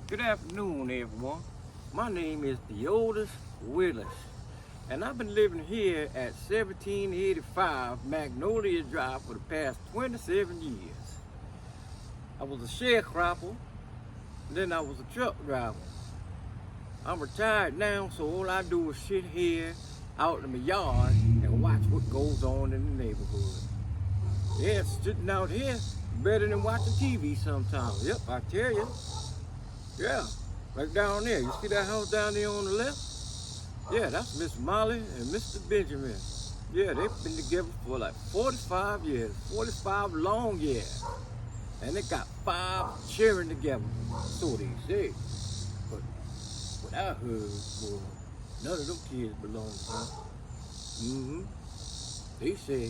Good afternoon, everyone. My name is Theotis Willis, and I've been living here at 1785 Magnolia Drive for the past 27 years. I was a sharecropper, then I was a truck driver. I'm retired now, so all I do is sit here out in my yard and watch what goes on in the neighborhood. Yeah, sitting out here better than watching TV sometimes. Yep, I tell you. Yeah, right down there. You see that house down there on the left? Yeah, that's Miss Molly and Mr. Benjamin. Yeah, they've been together for like 45 years, 45 long years. And they got 5 children together, so they say. But what I heard was none of them kids belong to them. They say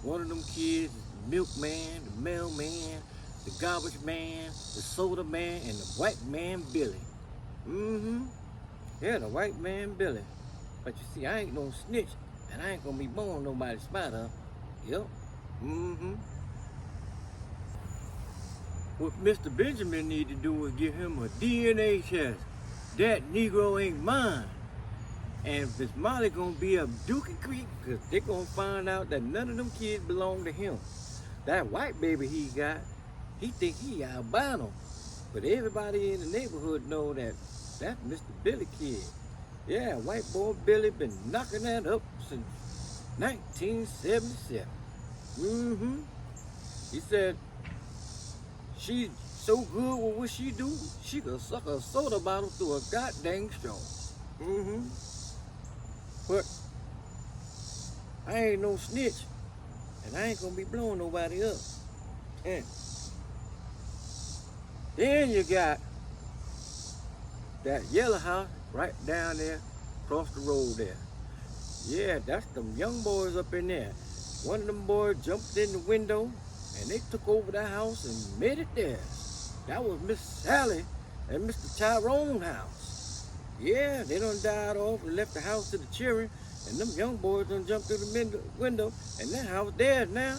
one of them kids is the milkman, the mailman, the garbage man, the soda man, and the white man Billy. Yeah, the white man Billy. But you see, I ain't no snitch, and I ain't gonna be born nobody's spider. Yep. What Mr. Benjamin need to do is give him a DNA test. That Negro ain't mine. And Miss Molly gonna be a Dookie Creek, because they gonna find out that none of them kids belong to him. That white baby he got, he think he albino, but everybody in the neighborhood know that that's Mr. Billy kid. Yeah, white boy Billy been knocking that up since 1977. He said she's so good with what she do, she could suck a soda bottle through a goddamn straw. But I ain't no snitch, and I ain't gonna be blowing nobody up. And then you got that yellow house right down there across the road there. Yeah, that's them young boys up in there. One of them boys jumped in the window and they took over the house and made it theirs. That was Miss Sally and Mr. Tyrone's house. Yeah, they done died off and left the house to the children, and them young boys done jumped through the window, and that house theirs now.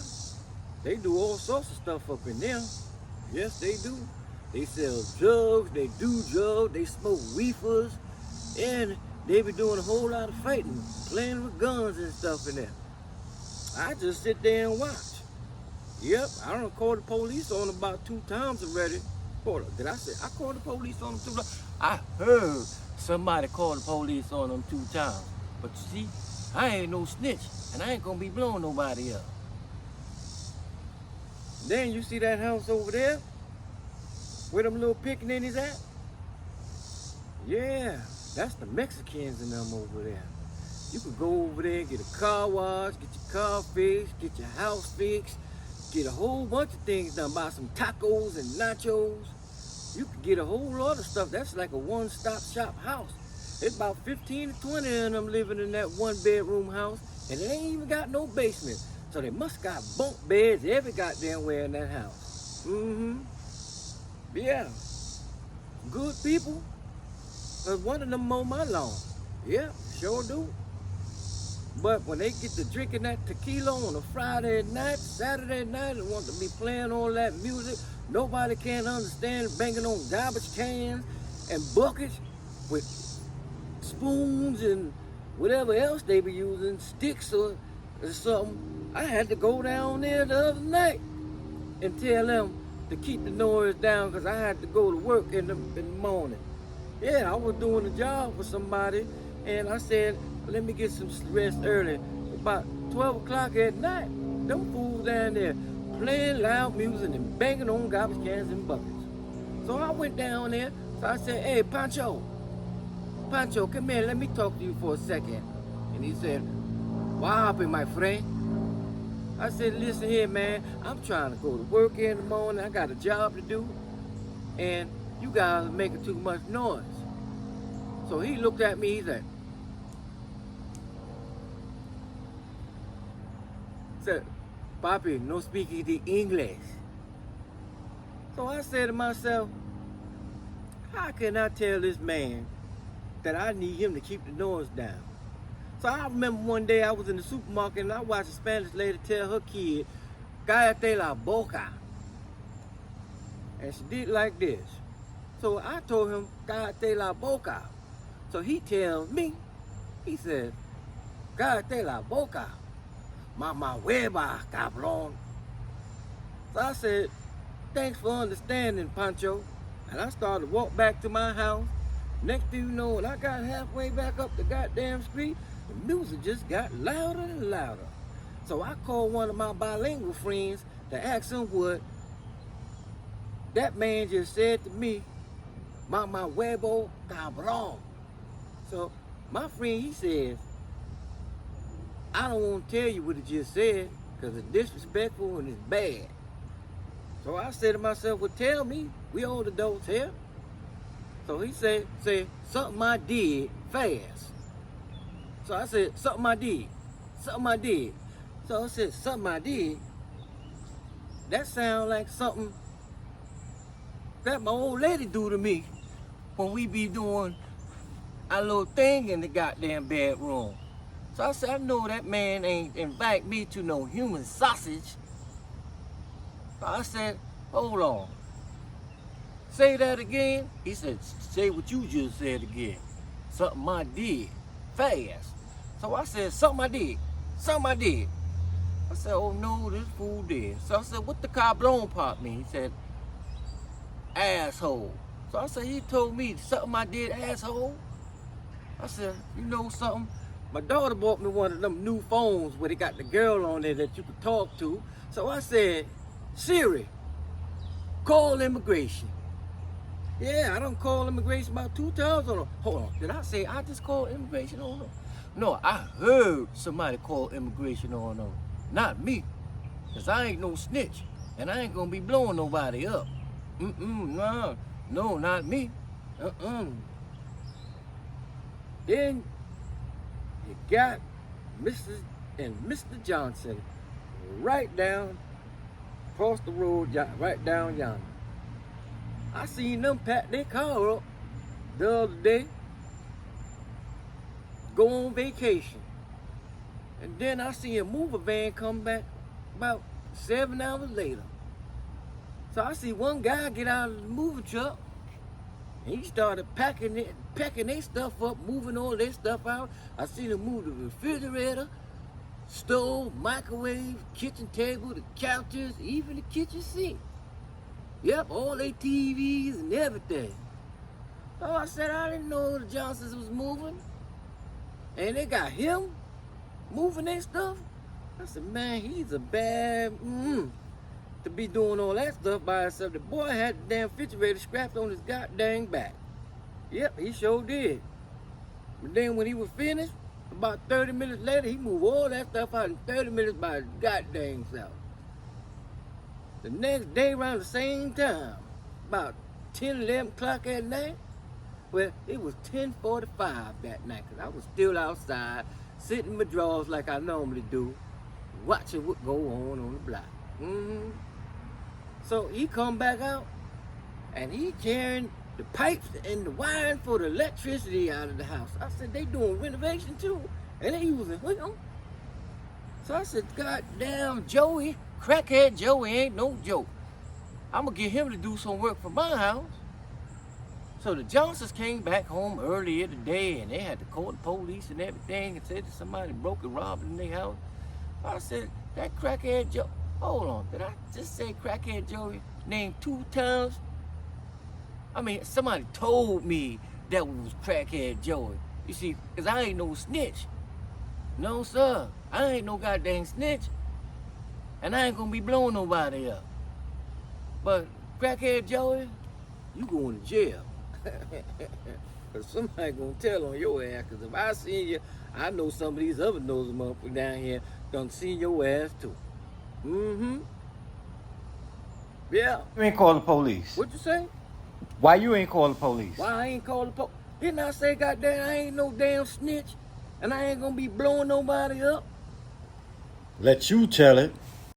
They do all sorts of stuff up in there. Yes, they do. They sell drugs, they do drugs, they smoke reefers, and they be doing a whole lot of fighting, playing with guns and stuff in there. I just sit there and watch. Yep, I done called the police on them about 2 times already. Hold up, did I say I called the police on them 2 times? I heard somebody call the police on them 2 times. But you see, I ain't no snitch, and I ain't gonna be blowing nobody up. Then you see that house over there? Where them little pickaninnies at? Yeah, that's the Mexicans and them over there. You could go over there and get a car wash, get your car fixed, get your house fixed, get a whole bunch of things done, buy some tacos and nachos. You could get a whole lot of stuff. That's like a one-stop shop house. There's about 15 to 20 of them living in that 1-bedroom house, and it ain't even got no basement. So they must got bunk beds every goddamn where in that house. Yeah, good people. Cause one of them mow my lawn. Yeah, sure do. But when they get to drinking that tequila on a Friday night, Saturday night, and want to be playing all that music, nobody can understand banging on garbage cans and buckets with spoons and whatever else they be using, sticks or something. I had to go down there the other night and tell them to keep the noise down, because I had to go to work in the morning. Yeah, I was doing a job for somebody, and I said, let me get some rest early. About 12 o'clock at night, them fools down there playing loud music and banging on garbage cans and buckets. So I went down there, so I said, hey, Pancho, come here, let me talk to you for a second. And he said, what happened, my friend? I said, listen here, man, I'm trying to go to work in the morning. I got a job to do, and you guys are making too much noise. So he looked at me, he said, Papi, no speaking the English. So I said to myself, how can I tell this man that I need him to keep the noise down? So I remember one day I was in the supermarket and I watched a Spanish lady tell her kid, cállate la boca. And she did like this. So I told him, cállate la boca. So he tells me, he says, cállate la boca. Mama hueva, cabrón. So I said, thanks for understanding, Pancho. And I started to walk back to my house. Next thing you know, when I got halfway back up the goddamn street, the music just got louder and louder. So I called one of my bilingual friends to ask him what that man just said to me, Mama huevo, cabrón. So my friend, he says, I don't want to tell you what he just said because it's disrespectful and it's bad. So I said to myself, well, tell me, we old adults here. So he said, something I did fast. So I said, something I did. So I said, something I did. That sounds like something that my old lady do to me when we be doing our little thing in the goddamn bedroom. So I said, I know that man ain't invite me to no human sausage. So I said, hold on. Say that again? He said, say what you just said again. Something I did fast. So I said, something I did. I said, oh no, this fool did. So I said, what the cabrón part mean? He said, asshole. So I said, he told me something I did, asshole. I said, you know something? My daughter bought me one of them new phones where they got the girl on there that you could talk to. So I said, Siri, call immigration. Yeah, I done called immigration about 2 times on them. Hold on, did I say I just called immigration on them? No, I heard somebody call immigration on them. Not me, because I ain't no snitch, and I ain't gonna be blowing nobody up. No, not me. Then you got Mrs. and Mr. Johnson right down across the road, right down yonder. I seen them pack their car up the other day, go on vacation. And then I see a mover van come back about 7 hours later. So I see one guy get out of the moving truck, and he started packing their stuff up, moving all their stuff out. I seen him move the refrigerator, stove, microwave, kitchen table, the couches, even the kitchen sink. Yep, all their TVs and everything. So I said, I didn't know the Johnsons was moving. And they got him moving their stuff. I said, man, he's a bad to be doing all that stuff by himself. The boy had the damn refrigerator scrapped on his goddamn back. Yep, he sure did. But then when he was finished, about 30 minutes later, he moved all that stuff out in 30 minutes by his goddamn self. The next day around the same time, about 10, 11 o'clock at night, well, it was 10:45 that night, because I was still outside, sitting in my drawers like I normally do, watching what go on the block. So he come back out, and he carrying the pipes and the wiring for the electricity out of the house. I said, they doing renovation too, and they using them. So I said, goddamn Joey, crackhead Joey ain't no joke. I'm gonna get him to do some work for my house. So the Johnsons came back home earlier today, and they had to call the police and everything and said that somebody broke and robbed in their house. I said, that crackhead Joe, hold on, did I just say crackhead Joey named 2 times? I mean, somebody told me that was crackhead Joey. You see, because I ain't no snitch. No, sir, I ain't no goddamn snitch. And I ain't gonna be blowing nobody up. But crackhead Joey, you going to jail. Cause somebody gonna tell on your ass. Cause if I see you, I know some of these other nosy motherfuckers down here done seen your ass too. Yeah. You ain't call the police. What you say? Why you ain't call the police? Why I ain't call the police? Didn't I say goddamn I ain't no damn snitch, and I ain't gonna be blowing nobody up? Let you tell it.